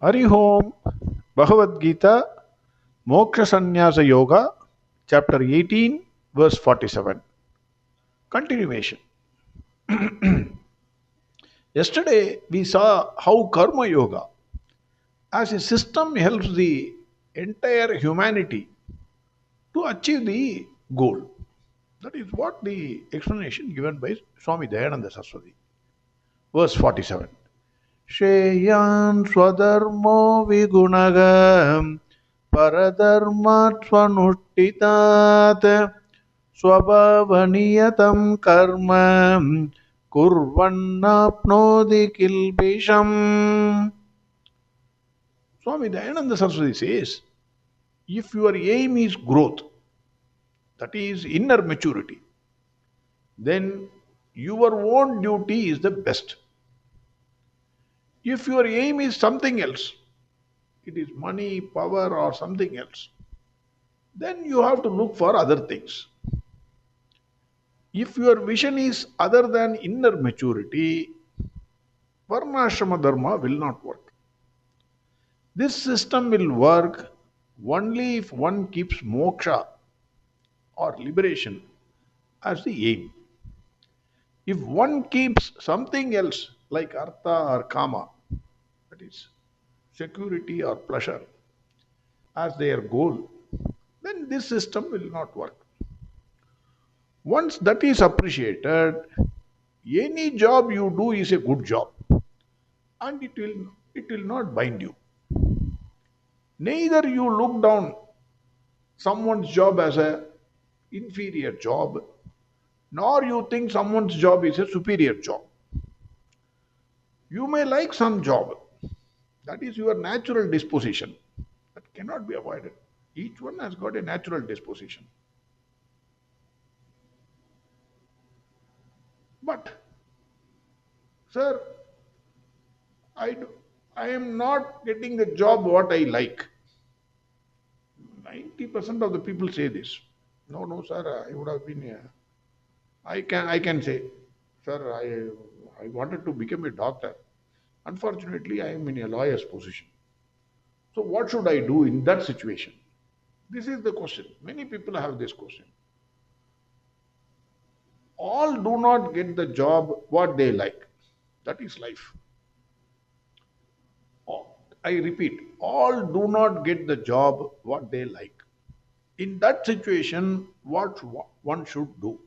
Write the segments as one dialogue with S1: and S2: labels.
S1: Hari Om, Bhagavad Gita, Moksha Sannyasa Yoga, chapter 18, verse 47. Continuation. Yesterday we saw how Karma Yoga as a system helps the entire humanity to achieve the goal. That is what the explanation given by Swami Dayananda Saraswati. Verse 47. Shreyan swadharmo vigunaga paradharmat swanushtitat swabhavaniyatam karma kurvannapnodi kilbisham. Swami Dayananda Saraswati says, if your aim is growth, that is inner maturity, then your own duty is the best. If your aim is something else, it is money, power, or something else, then you have to look for other things. If your vision is other than inner maturity, varnashrama dharma will not work. This system will work only if one keeps moksha or liberation as the aim. If one keeps something else like artha or kama, that is security or pleasure, as their goal, then this system will not work. Once that is appreciated, any job you do is a good job and it will not bind you. Neither you look down someone's job as a inferior job, nor you think someone's job is a superior job. You may like some job. That is your natural disposition. That cannot be avoided. Each one has got a natural disposition. But, sir, I am not getting the job what I like. 90% of the people say this. No, sir, I would have been. I can say, sir, I wanted to become a doctor. Unfortunately, I am in a lawyer's position. So, what should I do in that situation? This is the question. Many people have this question. All do not get the job what they like. That is life. I repeat, all do not get the job what they like. In that situation, what one should do?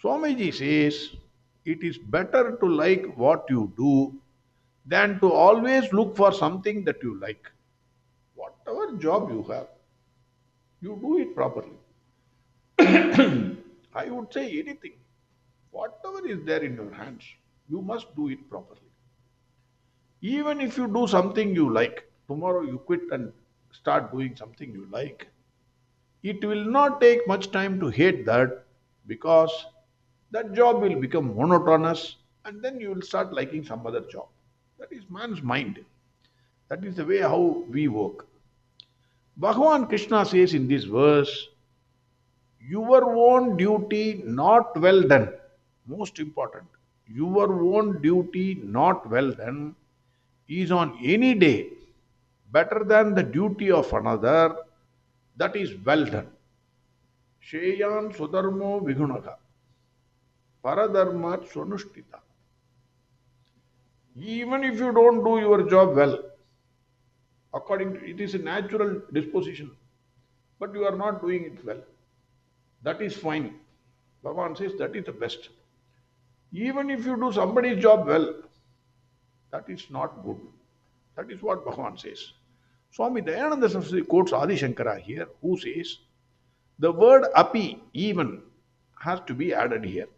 S1: Swamiji says, it is better to like what you do than to always look for something that you like. Whatever job you have, you do it properly. I would say anything. Whatever is there in your hands, you must do it properly. Even if you do something you like, tomorrow you quit and start doing something you like, it will not take much time to hate that because that job will become monotonous and then you will start liking some other job. That is man's mind. That is the way how we work. Bhagavan Krishna says in this verse, your own duty not well done. Most important. Your own duty not well done is on any day better than the duty of another that is well done. Sheyan swadharmo vigunaga paradharmat swanushtita. Even if you don't do your job well, according to it is a natural disposition, but you are not doing it well. That is fine. Bhagavan says that is the best. Even if you do somebody's job well, that is not good. That is what Bhagavan says. Swami Dayananda Saraswati quotes Adi Shankara here, who says, the word api, even, has to be added here.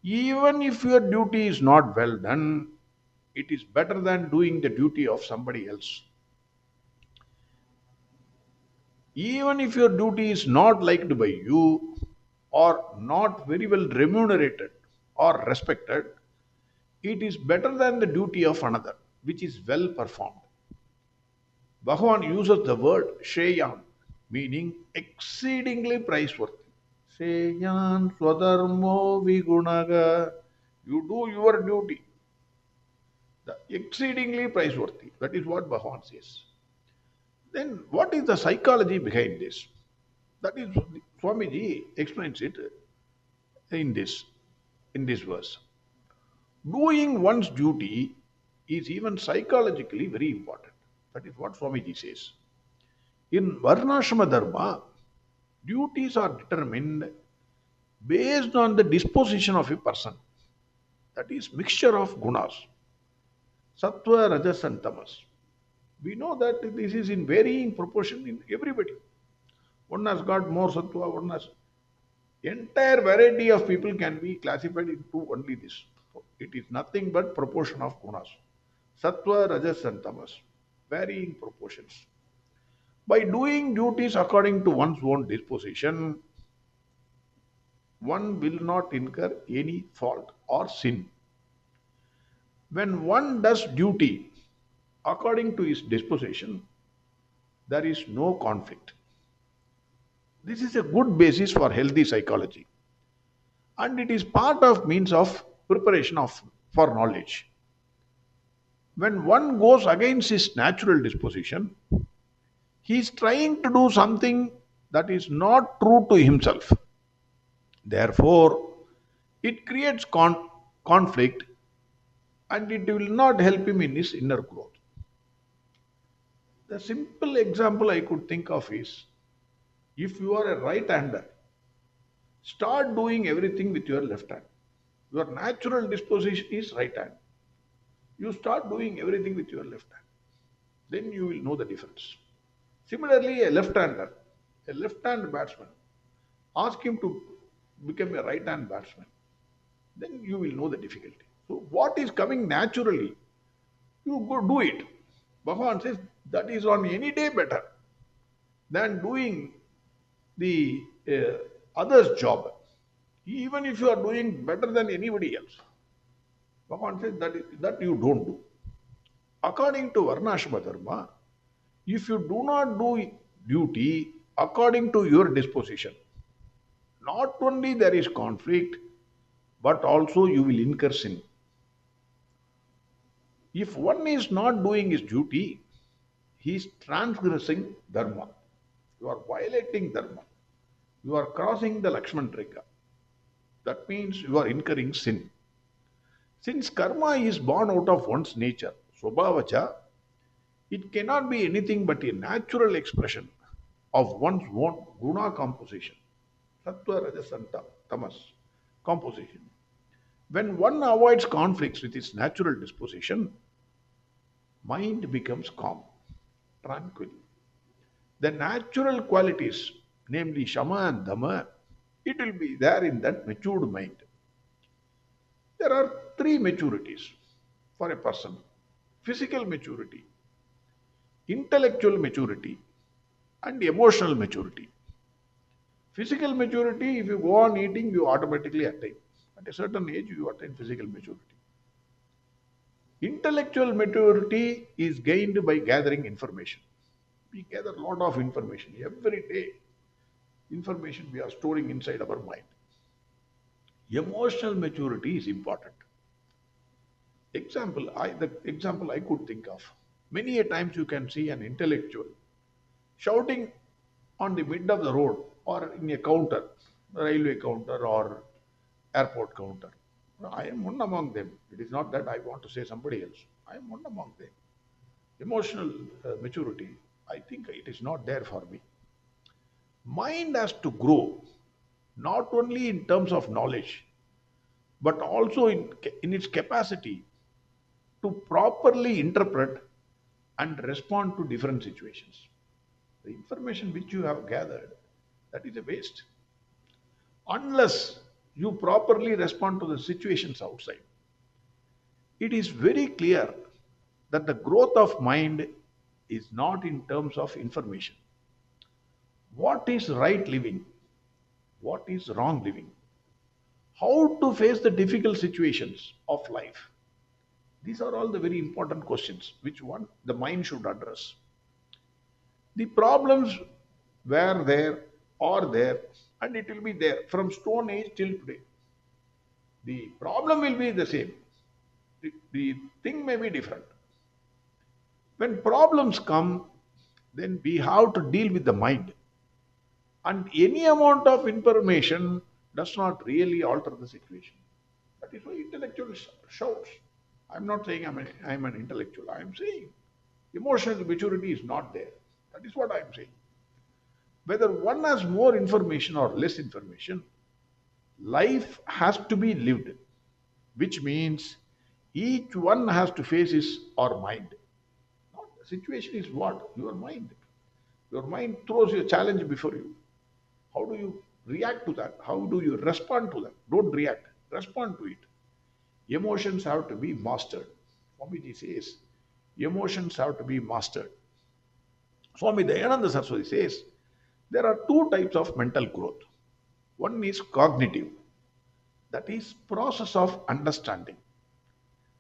S1: Even if your duty is not well done, it is better than doing the duty of somebody else. Even if your duty is not liked by you or not very well remunerated or respected, it is better than the duty of another, which is well performed. Bhagavan uses the word Shreyan, meaning exceedingly praiseworthy. Shreyan swadharmo vigunaga. You do your duty. exceedingly praiseworthy. That is what Bhagavan says. Then what is the psychology behind this? That is Swamiji explains it in this verse. Doing one's duty is even psychologically very important. That is what Swamiji says. In Varnashrama Dharma, duties are determined based on the disposition of a person. That is mixture of gunas, sattva, rajas and tamas. We know that this is in varying proportion in everybody. One has got more sattva, one has entire variety of people can be classified into only this. It is nothing but proportion of gunas. Sattva, rajas and tamas. Varying proportions. By doing duties according to one's own disposition, one will not incur any fault or sin. When one does duty according to his disposition, there is no conflict. This is a good basis for healthy psychology. And it is part of means of preparation for knowledge. When one goes against his natural disposition, he is trying to do something that is not true to himself. Therefore, it creates conflict and it will not help him in his inner growth. The simple example I could think of is if you are a right hander, start doing everything with your left hand. Your natural disposition is right hand. You start doing everything with your left hand. Then you will know the difference. Similarly, a left-hander, a left-hand batsman, ask him to become a right-hand batsman. Then you will know the difficulty. So what is coming naturally, you go do it. Bhagavan says that is on any day better than doing the other's job. Even if you are doing better than anybody else, Bhagavan says that you don't do. According to Varnashrama Dharma, if you do not do duty according to your disposition, not only there is conflict, but also you will incur sin. If one is not doing his duty, he is transgressing dharma. You are violating dharma. You are crossing the Lakshman Rekha. That means you are incurring sin. Since karma is born out of one's nature, swabhavacha, it cannot be anything but a natural expression of one's own guna composition, sattva, rajas and tamas composition. When one avoids conflicts with its natural disposition, mind becomes calm, tranquil. The natural qualities, namely shama and dhamma, it will be there in that matured mind. There are three maturities for a person: physical maturity, intellectual maturity, and emotional maturity. Physical maturity, if you go on eating, you automatically attain. At a certain age, you attain physical maturity. Intellectual maturity is gained by gathering information. We gather a lot of information. Every day, information we are storing inside our mind. Emotional maturity is important. The example I could think of. Many a times you can see an intellectual shouting on the mid of the road or in a counter, railway counter or airport counter. I am one among them. It is not that I want to say somebody else. I am one among them. Emotional maturity, I think it is not there for me. Mind has to grow, not only in terms of knowledge, but also in its capacity to properly interpret and respond to different situations. The information which you have gathered, that is a waste. Unless you properly respond to the situations outside. It is very clear that the growth of mind is not in terms of information. What is right living? What is wrong living? How to face the difficult situations of life? These are all the very important questions which the mind should address. The problems were there, are there, and it will be there from Stone Age till today. The problem will be the same. the thing may be different. When problems come, then we have to deal with the mind. And any amount of information does not really alter the situation. That is why intellectual shouts. I'm not saying I'm an intellectual. I'm saying emotional maturity is not there. That is what I'm saying. Whether one has more information or less information, life has to be lived, which means each one has to face his or mind. Not the situation is what? Your mind. Your mind throws a challenge before you. How do you react to that? How do you respond to that? Don't react, respond to it. Emotions have to be mastered. Swamiji says, emotions have to be mastered. Swami Dayananda Saraswati says, there are two types of mental growth. One is cognitive, that is process of understanding.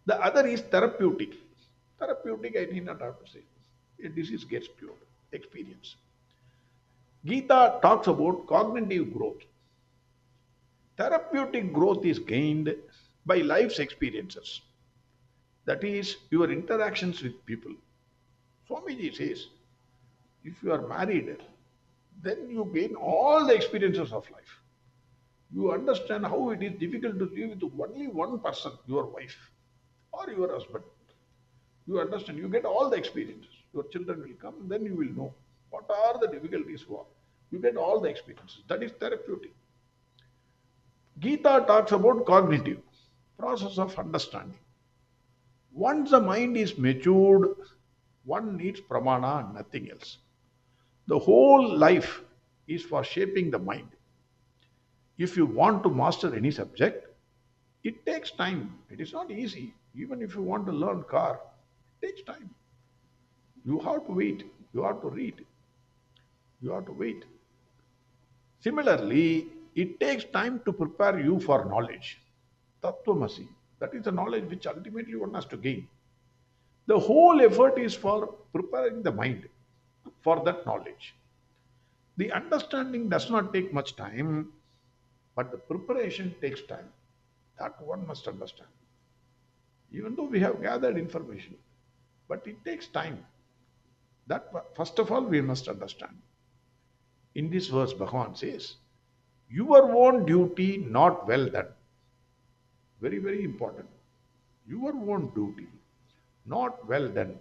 S1: The other is therapeutic. Therapeutic, I need not have to say. A disease gets cured, experience. Gita talks about cognitive growth. Therapeutic growth is gained by life's experiences. That is, your interactions with people. Swamiji says, if you are married, then you gain all the experiences of life. You understand how it is difficult to live with only one person, your wife or your husband. You understand, you get all the experiences. Your children will come, then you will know what are the difficulties for. You get all the experiences. That is therapeutic. Gita talks about cognitive, process of understanding. Once the mind is matured, one needs pramana and nothing else. The whole life is for shaping the mind. If you want to master any subject, it takes time. It is not easy. Even if you want to learn car, it takes time. You have to wait. You have to read. You have to wait. Similarly, it takes time to prepare you for knowledge. Tattvamasi. That is the knowledge which ultimately one has to gain. The whole effort is for preparing the mind for that knowledge. The understanding does not take much time, but the preparation takes time. That one must understand. Even though we have gathered information, but it takes time. That first of all we must understand. In this verse, Bhagavan says, your own duty not well done. Very, very important. Your own duty not well done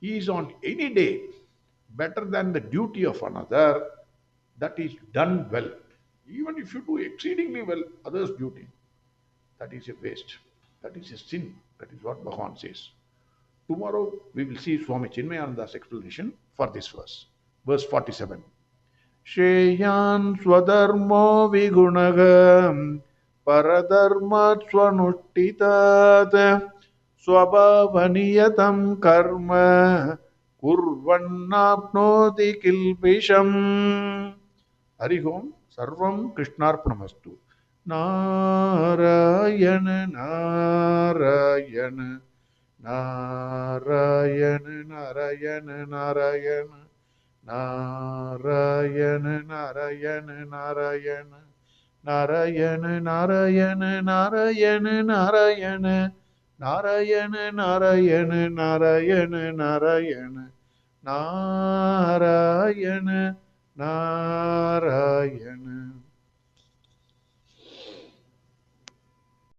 S1: is on any day better than the duty of another that is done well. Even if you do exceedingly well others' duty, that is a waste. That is a sin. That is what Bhagavan says. Tomorrow we will see Swami Chinmayananda's explanation for this verse. Verse 47. Shreyan swadharmo vigunaga paradharmat swanushtitat swabhavaniyatam karma kurvannapnoti kilpisham. Hari Om Sarvam Krishnarpanamastu. Narayana Narayana Narayana Narayana Narayana Narayana Narayana Narayana Narayana Narayana Narayana Narayana Narayana Narayana Narayana Narayana Narayana Narayana